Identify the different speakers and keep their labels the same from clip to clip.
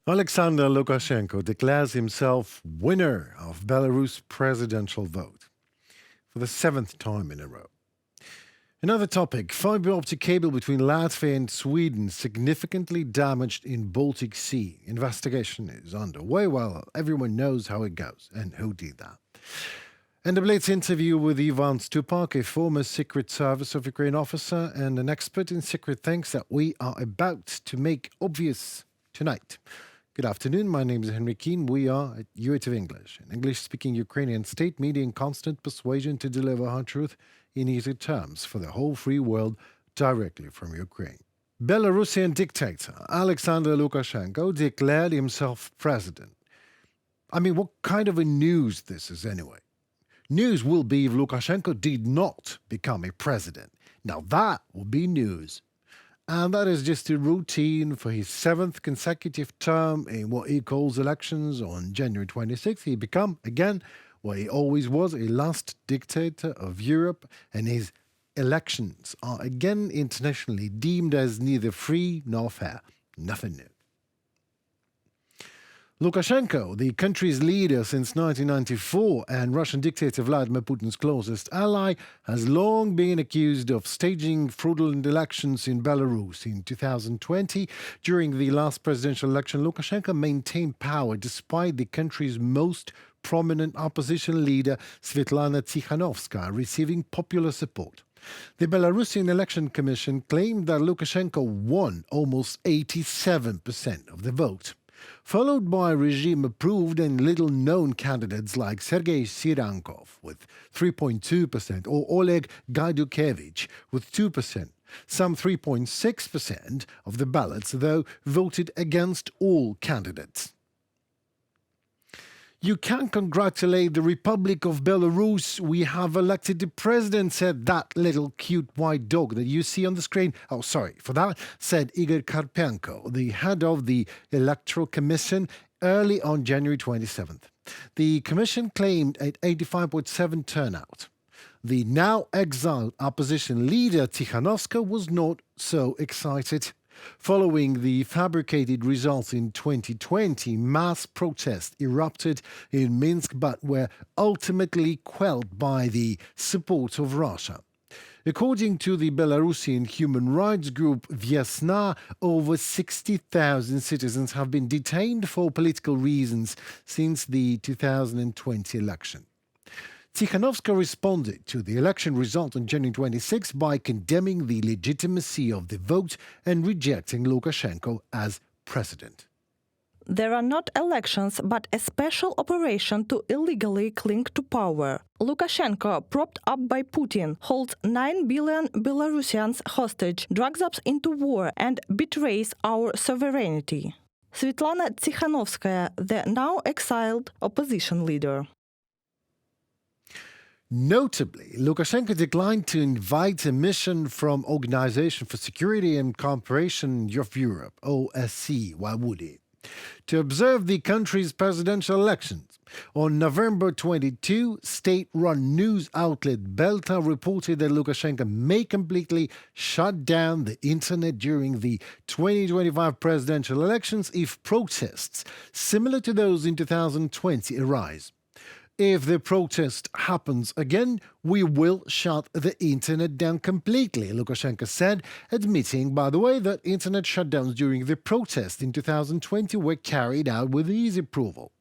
Speaker 1: Alexander Lukashenko declares himself winner of Belarus presidential vote for the seventh time in a row. Another topic, fiber optic cable between Latvia and Sweden significantly damaged in Baltic Sea. Investigation is underway. Well, everyone knows how it goes and who did that. And a Blitz interview with Ivan Stupak, a former Secret Service of Ukraine officer and an expert in secret things that we are about to make obvious tonight. Good afternoon, my name is Henry Keane. We are at UATV English, an English-speaking Ukrainian state media in constant persuasion to deliver hard truth in easy terms for the whole free world directly from Ukraine. Belarusian dictator Alexander Lukashenko declared himself president. I mean, what kind of a news this is anyway? News will be if Lukashenko did not become a president. Now that would be news. And that is just a routine for his seventh consecutive term in what he calls elections. On January 26th, he become, again, what he always was, a last dictator of Europe, and his elections are again internationally deemed as neither free nor fair. Nothing new. Lukashenko, the country's leader since 1994 and Russian dictator Vladimir Putin's closest ally, has long been accused of staging fraudulent elections in Belarus. In 2020, during the last presidential election, Lukashenko maintained power despite the country's most prominent opposition leader, Svetlana Tikhanovskaya, receiving popular support. The Belarusian Election Commission claimed that Lukashenko won almost 87% of the vote, followed by regime-approved and little-known candidates like Sergei Sirankov with 3.2% or Oleg Gaidukevich with 2%. Some 3.6% of the ballots, though, voted against all candidates. You can congratulate the Republic of Belarus. We have elected the president, said that little cute white dog that you see on the screen. Oh, sorry for that, said Igor Karpenko, the head of the Electoral Commission, early on January 27th. The commission claimed an 85.7% turnout. The now exiled opposition leader Tikhanovskaya was not so excited. Following the fabricated results in 2020, mass protests erupted in Minsk but were ultimately quelled by the support of Russia. According to the Belarusian human rights group Vyesna, over 60,000 citizens have been detained for political reasons since the 2020 election. Tikhanovskaya responded to the election result on January 26 by condemning the legitimacy of the vote and rejecting Lukashenko as president.
Speaker 2: There are not elections, but a special operation to illegally cling to power. Lukashenko, propped up by Putin, holds 9 billion Belarusians hostage, drags us into war, and betrays our sovereignty. Svetlana Tikhanovskaya, the now exiled opposition leader.
Speaker 1: Notably, Lukashenko declined to invite a mission from Organization for Security and Cooperation of Europe, OSCE. Why would he? To observe the country's presidential elections. On November 22, state-run news outlet Belta reported that Lukashenko may completely shut down the internet during the 2025 presidential elections if protests similar to those in 2020 arise. If the protest happens again, we will shut the internet down completely, Lukashenko said, admitting, by the way, that internet shutdowns during the protest in 2020 were carried out with his approval.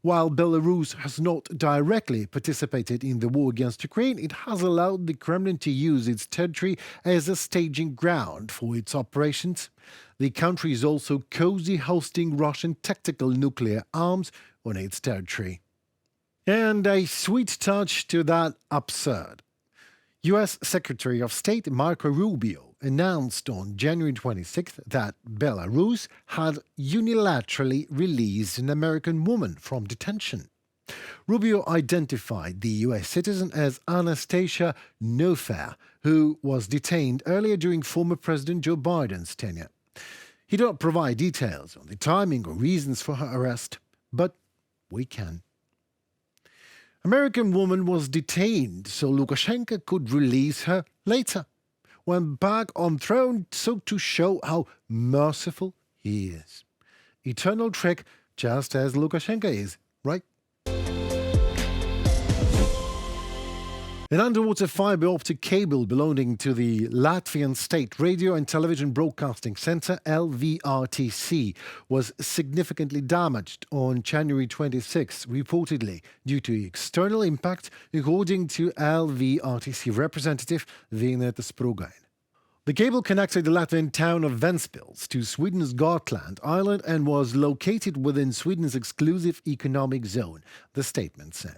Speaker 1: While Belarus has not directly participated in the war against Ukraine, it has allowed the Kremlin to use its territory as a staging ground for its operations. The country is also cozy hosting Russian tactical nuclear arms on its territory. And a sweet touch to that absurd. U.S. Secretary of State Marco Rubio announced on January 26th that Belarus had unilaterally released an American woman from detention. Rubio identified the U.S. citizen as Anastasia Nofair, who was detained earlier during former President Joe Biden's tenure. He did not provide details on the timing or reasons for her arrest, but we can. American woman was detained so Lukashenko could release her later, when back on throne, so to show how merciful he is. eternal trick, just as Lukashenko is, right? An underwater fiber optic cable belonging to the Latvian State Radio and Television Broadcasting Center, LVRTC, was significantly damaged on January 26, reportedly due to external impact, according to LVRTC representative Vieneta Sprugain. The cable connected the Latvian town of Ventspils to Sweden's Gotland Island and was located within Sweden's exclusive economic zone, the statement said.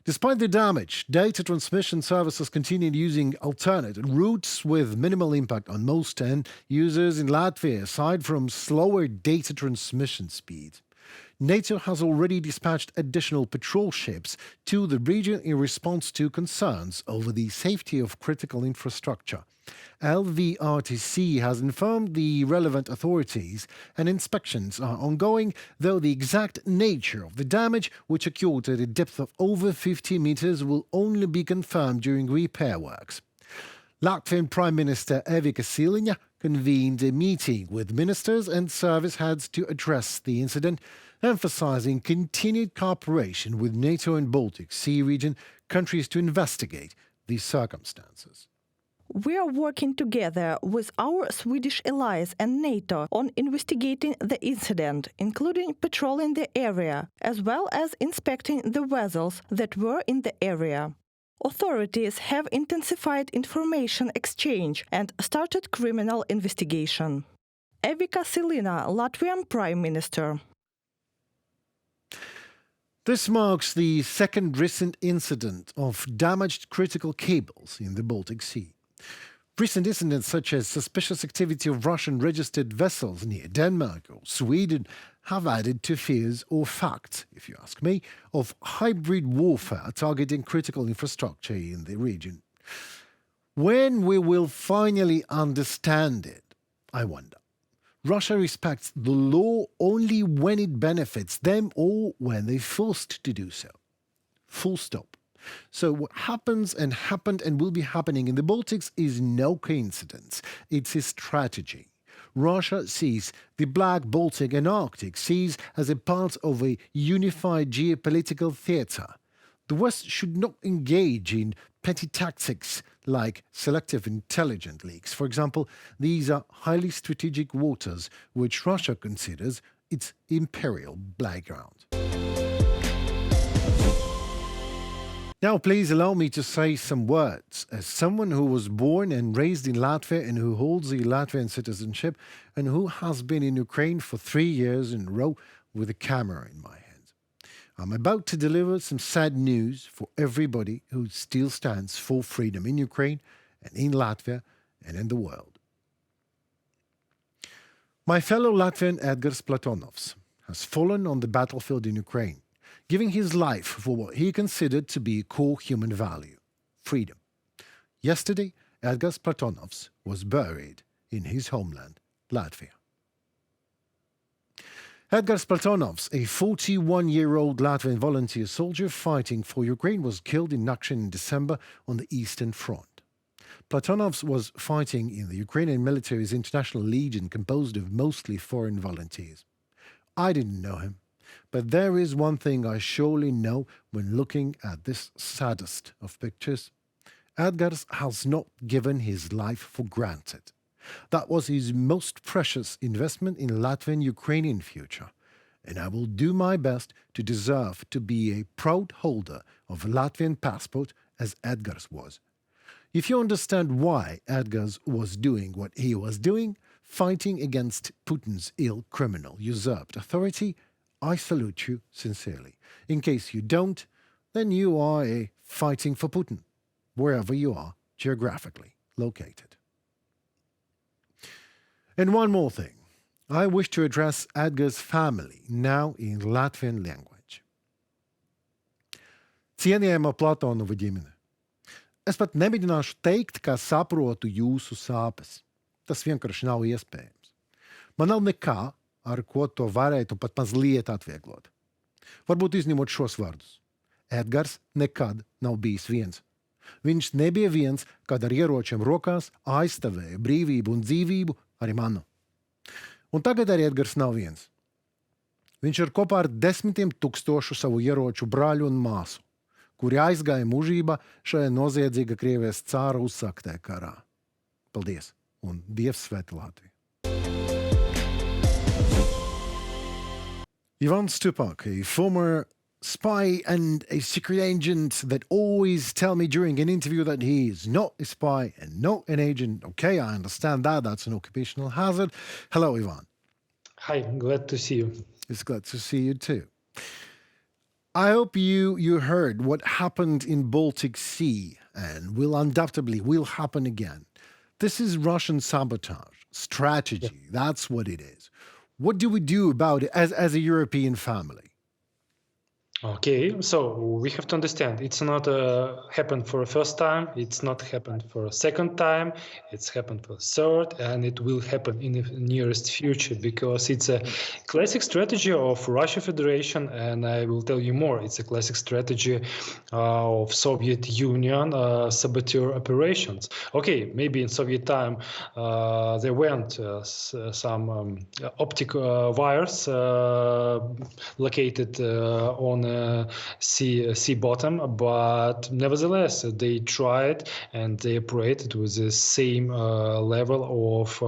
Speaker 1: Despite the damage, data transmission services continued using alternate routes with minimal impact on most end users in Latvia, aside from slower data transmission speed. NATO has already dispatched additional patrol ships to the region in response to concerns over the safety of critical infrastructure. LVRTC has informed the relevant authorities and inspections are ongoing, though the exact nature of the damage, which occurred at a depth of over 50 meters, will only be confirmed during repair works. Latvian Prime Minister Evika Siliņa convened a meeting with ministers and service heads to address the incident, emphasizing continued cooperation with NATO and Baltic Sea region countries to investigate these circumstances.
Speaker 2: We are working together with our Swedish allies and NATO on investigating the incident, including patrolling the area, as well as inspecting the vessels that were in the area. Authorities have intensified information exchange and started criminal investigation. Evika Siliņa, Latvian Prime Minister.
Speaker 1: This marks the second recent incident of damaged critical cables in the Baltic Sea. Recent incidents such as suspicious activity of Russian-registered vessels near Denmark or Sweden have added to fears or facts, if you ask me, of hybrid warfare targeting critical infrastructure in the region. When we will finally understand it, I wonder. Russia respects the law only when it benefits them or when they're forced to do so. Full stop. So what happens and happened and will be happening in the Baltics is no coincidence. It's a strategy. Russia sees the Black, Baltic and Arctic seas as a part of a unified geopolitical theater. The West should not engage in petty tactics like selective intelligence leaks. For example, these are highly strategic waters which Russia considers its imperial playground. Now, please allow me to say some words. As someone who was born and raised in Latvia and who holds the Latvian citizenship and who has been in Ukraine for 3 years in a row with a camera in my hand, I'm about to deliver some sad news for everybody who still stands for freedom in Ukraine and in Latvia and in the world. My fellow Latvian Edgars Platonovs has fallen on the battlefield in Ukraine, giving his life for what he considered to be a core human value, freedom. Yesterday, Edgars Platonovs was buried in his homeland, Latvia. Edgars Platonovs, a 41-year-old Latvian volunteer soldier fighting for Ukraine, was killed in action in December on the Eastern Front. Platonovs was fighting in the Ukrainian military's International Legion, composed of mostly foreign volunteers. I didn't know him. But there is one thing I surely know when looking at this saddest of pictures. Edgars has not given his life for granted. That was his most precious investment in Latvian-Ukrainian future, and I will do my best to deserve to be a proud holder of a Latvian passport as Edgars was. If you understand why Edgars was doing what he was doing, fighting against Putin's ill criminal usurped authority, I salute you sincerely. In case you don't, then you are fighting for Putin, wherever you are geographically located. And one more thing. I wish to address Edgars' family now in Latvian language. Cienījama Platonova ģimene. Es pat nemēģināšu teikt, ka saprotu jūsu sāpes. Tas vienkārši nav iespējams. Man nav nekā, ar ko to varētu pat mazliet atvieglot. Varbūt izņemot šos vārdus. Edgars nekad nav bijis viens. Viņš nebija viens, kad ar ieročiem rokās aizstāvēja brīvību un dzīvību, arī manu. Un tagad arī Edgars nav viens. Viņš ir kopā ar 10,000 savu ieroču brāļu un māsu, kuri aizgāja mūžībā šajā noziedzīga Krievijas cāra uzsāktē karā. Paldies, un Dievs svētī Latviju! Ivan Stupak, a former spy and a secret agent that always tell me during an interview that he is not a spy and not an agent. Okay, I understand that. That's an occupational hazard. Hello, Ivan.
Speaker 3: Hi, glad to see you.
Speaker 1: It's glad to see you too. I hope you heard what happened in Baltic Sea and will undoubtedly happen again. This is Russian sabotage, strategy. Yeah. That's what it is. What do we do about it as a European family?
Speaker 3: Okay, so we have to understand it's not happened for a first time, it's not happened for a second time, it's happened for a third, and it will happen in the nearest future because it's a classic strategy of Russia Federation, and I will tell you more. It's a classic strategy of Soviet Union saboteur operations. Okay, maybe in Soviet time there weren't some optic wires located on sea bottom, but nevertheless they tried and they operated with the same level of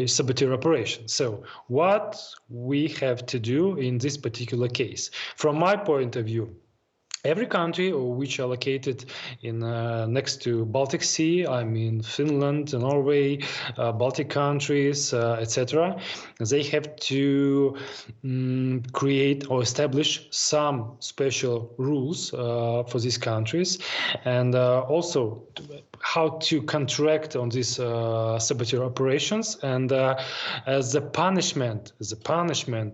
Speaker 3: saboteur operation. So what we have to do in this particular case, from my point of view, every country which are located in next to Baltic Sea, I mean Finland, Norway, Baltic countries, etc., they have to create or establish some special rules for these countries, and also how to contract on these saboteur operations, and as a punishment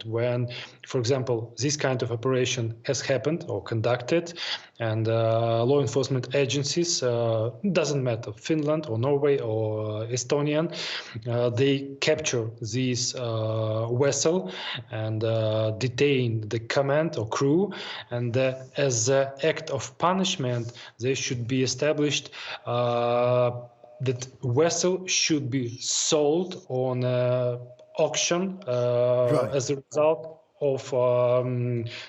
Speaker 3: when, for example, this kind of operation has happened or conducted, and law enforcement agencies, doesn't matter, Finland or Norway or Estonian, they capture this vessel and detain the command or crew, and as an act of punishment, they should be established that vessel should be sold on auction
Speaker 1: right.
Speaker 3: as a result of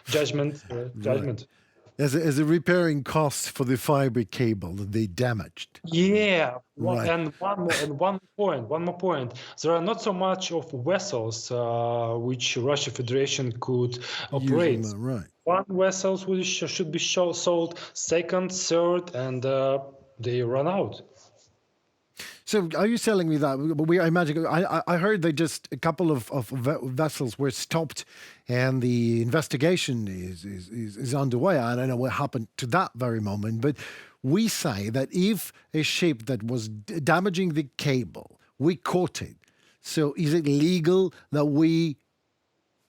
Speaker 3: judgment.
Speaker 1: Right. As a repairing cost for the fiber cable that they damaged.
Speaker 3: Yeah,
Speaker 1: right.
Speaker 3: And one more point. There are not so much of vessels which Russia Federation could operate.
Speaker 1: Right.
Speaker 3: One vessel should be sold, second, third, and they run out.
Speaker 1: So are you telling me that I imagine I heard they just a couple of vessels were stopped and the investigation is underway. I don't know what happened to that very moment, but we say that if a ship that was damaging the cable, we caught it. So is it legal that we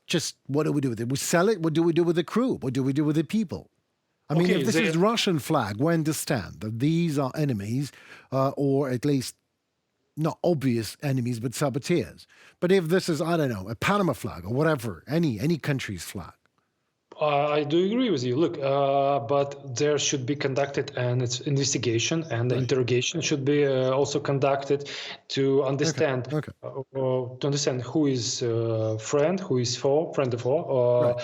Speaker 1: just, what do we do with it? We sell it? What do we do with the crew? What do we do with the people? I mean, if this is Russian flag, we understand that these are enemies, or at least not obvious enemies, but saboteurs. But if this is, I don't know, a Panama flag or whatever, any country's flag.
Speaker 3: I do agree with you. Look, but there should be conducted an investigation, and the interrogation should be also conducted to understand to understand who is friend, who is friend of foe.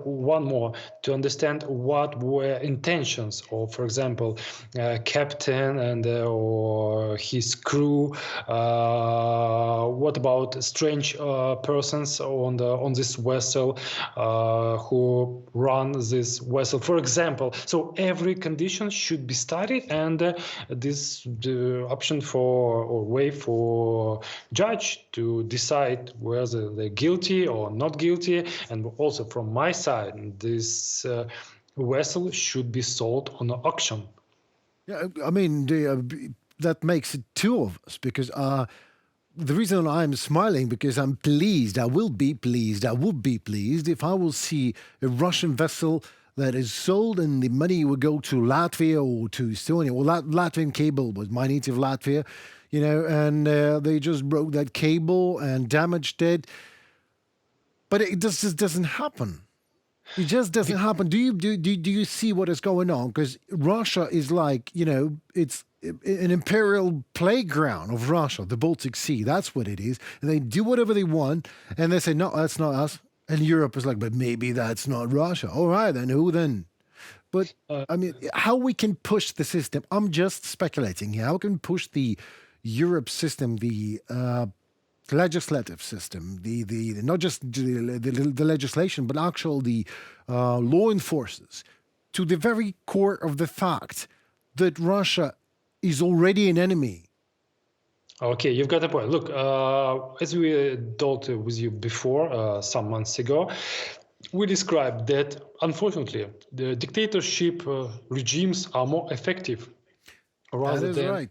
Speaker 3: One more, to understand what were intentions of, for example, captain and or his crew. What about strange persons on this vessel who run this vessel, for example? So every condition should be studied, and the option for or way for judge to decide whether they're guilty or not guilty. And also from my side, this vessel should be sold on an auction.
Speaker 1: Yeah, I mean, that makes it two of us, because the reason I'm smiling, because I'm pleased, I would be pleased if I will see a Russian vessel that is sold and the money would go to Latvia or to Estonia. Well, that Latvian cable was my native Latvia, and they just broke that cable and damaged it. But it just doesn't happen. It just doesn't happen. Do you see what is going on? Because Russia is like, it's an imperial playground of Russia, the Baltic Sea. That's what it is. And they do whatever they want. And they say, no, that's not us. And Europe is like, but maybe that's not Russia. All right, then who then? But I mean, how we can push the system? I'm just speculating here. How can we push the Europe system, the legislative system, the not just the legislation, but actual the law enforcers to the very core of the fact that Russia is already an enemy.
Speaker 3: Okay, you've got a point. Look, as we talked with you before, some months ago, we described that, unfortunately, the dictatorship regimes are more effective rather than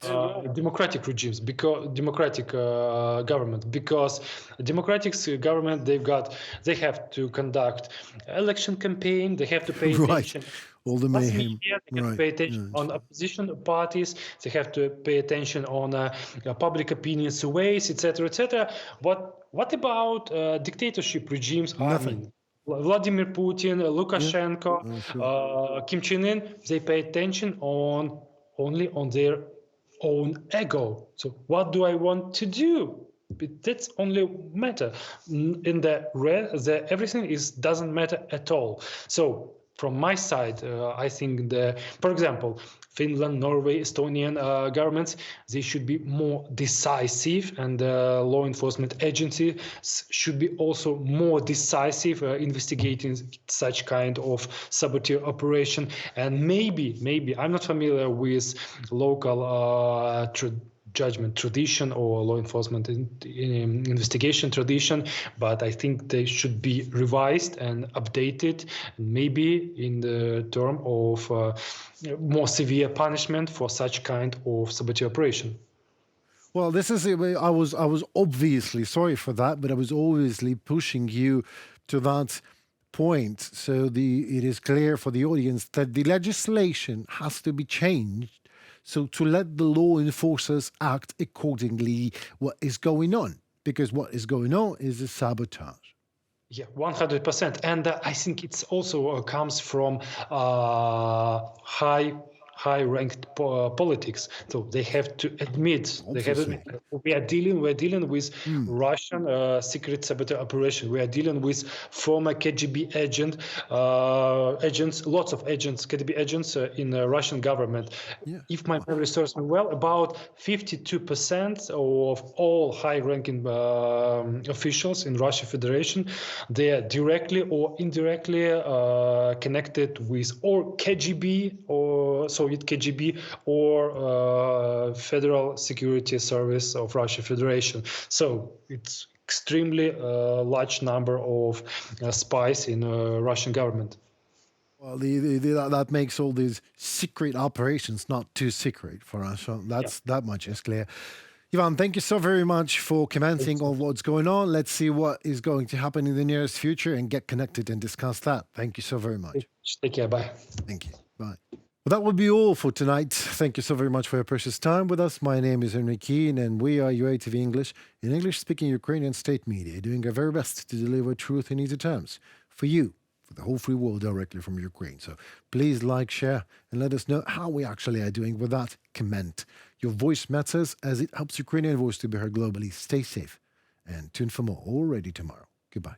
Speaker 3: democratic regimes, because democratic government. Because democratic government, they have to conduct election campaign. They have to pay attention.
Speaker 1: All the mayhem.
Speaker 3: Media, they have to pay attention on opposition parties. They have to pay attention on public opinion surveys, etc., etc. What about dictatorship regimes?
Speaker 1: Nothing.
Speaker 3: Vladimir Putin, Lukashenko, Kim Jong Un. They pay attention only on their own ego. So what do I want to do? That's only matter. In the everything doesn't matter at all. So from my side, I think for example, Finland, Norway, Estonian governments, they should be more decisive, and law enforcement agencies should be also more decisive investigating such kind of saboteur operation. And maybe I'm not familiar with local judgment tradition or law enforcement investigation tradition, but I think they should be revised and updated, maybe in the term of more severe punishment for such kind of saboteur operation.
Speaker 1: Well, this is I was obviously sorry for that, but I was obviously pushing you to that point, so it is clear for the audience that the legislation has to be changed. So to let the law enforcers act accordingly what is going on, because what is going on is a sabotage.
Speaker 3: Yeah, 100%. And I think it's also comes from high-ranked politics. So they have to admit, we are dealing with Russian secret saboteur operation. We are dealing with former KGB agents, lots of agents, KGB agents in the Russian government. Yeah. If my memory serves me well, about 52% of all high-ranking officials in Russian Federation, they are directly or indirectly connected with or KGB or Soviet KGB or Federal Security Service of Russia Federation. So it's extremely large number of spies in Russian government.
Speaker 1: Well, that makes all these secret operations not too secret for us. So that much is clear. Ivan, thank you so very much for commenting on what's going on. Let's see what is going to happen in the nearest future and get connected and discuss that. Thank you so very much.
Speaker 3: Take care. Bye.
Speaker 1: Thank you. Bye. Well, that would be all for tonight. Thank you so very much for your precious time with us. My name is Henry Keane, and we are UATV English, an English-speaking Ukrainian state media, doing our very best to deliver truth in easy terms for you, for the whole free world, directly from Ukraine. So please like, share, and let us know how we actually are doing with that. Comment. Your voice matters as it helps Ukrainian voice to be heard globally. Stay safe and tune for more already tomorrow. Goodbye.